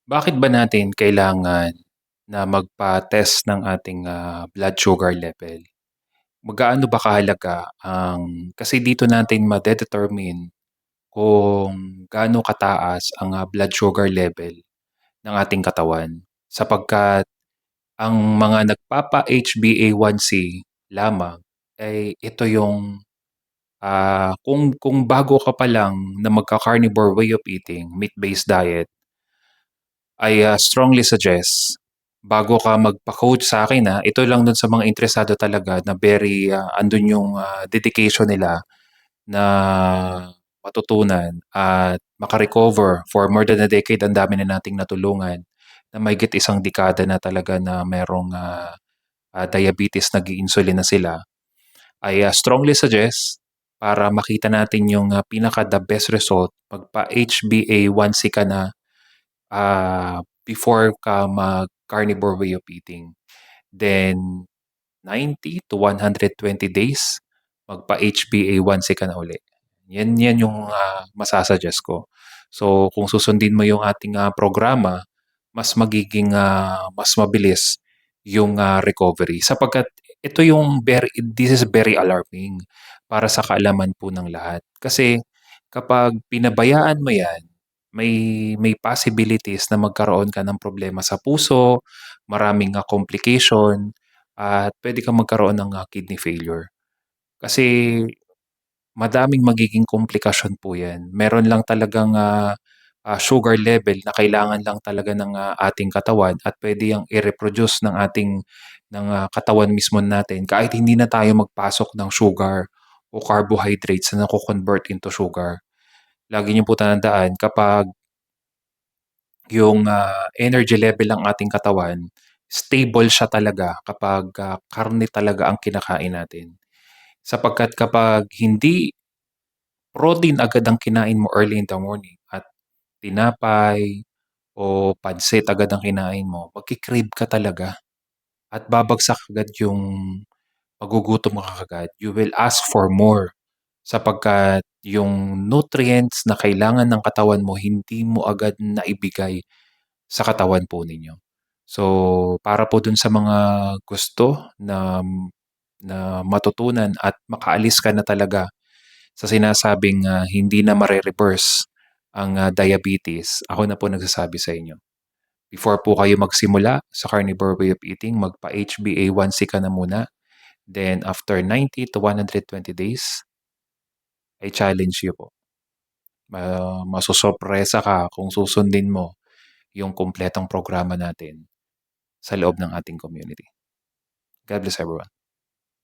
Bakit ba natin kailangan na magpa-test ng ating, blood sugar level? Gaano ba kahalaga kasi dito natin made-determine kung gaano kataas ang, blood sugar level ng ating katawan. Sapagkat ang mga nagpapa-HbA1c lamang ay ito yung, kung bago ka pa lang na magka-carnivore way of eating, meat-based diet, I strongly suggest bago ka magpa-coach sa akin, ito lang dun sa mga interesado talaga na very, andun yung, dedication nila na matutunan at maka-recover for more than a decade. Ang dami na nating natulungan na mahigit isang dekada na talaga na merong, diabetes, nag-i-insulin na sila. I strongly suggest para makita natin yung, pinaka the best result, magpa-HbA1c ka na before ka mag-carnivore way of eating. Then 90 to 120 days, magpa-HbA1c ka na uli. Yan yung, ko. So kung susundin mo yung ating, programa, mas magiging, mas mabilis yung, recovery. Sapagkat this is very alarming para sa kaalaman po ng lahat. Kasi kapag pinabayaan mo yan, may possibilities na magkaroon ka ng problema sa puso, maraming, complication, at puwede kang magkaroon ng, kidney failure. Kasi madaming magiging komplikasyon po 'yan. Meron lang talagang, sugar level na kailangan lang talaga ng, ating katawan at puwede yang i-reproduce ng katawan mismo natin kahit hindi na tayo magpasok ng sugar o carbohydrates na nako-convert into sugar. Lagi niyo po tatandaan kapag yung, energy level ng ating katawan, stable siya talaga kapag, karne talaga ang kinakain natin. Sapagkat kapag hindi protein agad ang kinain mo early in the morning at tinapay o pansit agad ang kinain mo, magke-crave ka talaga at babagsak agad yung magugutom ka kaagad. You will ask for more sapagkat yung nutrients na kailangan ng katawan mo hindi mo agad naibigay sa katawan po ninyo. So, para po dun sa mga gusto na matutunan at makaalis ka na talaga sa sinasabing, hindi na mare-reverse ang, diabetes, ako na po nagsasabi sa inyo. Before po kayo magsimula sa carnivore way of eating, magpa-HbA1c ka na muna. Then after 90 to 120 days, I challenge you po, masosorpresa ka kung susundin mo yung kumpletong programa natin sa loob ng ating community. God bless everyone.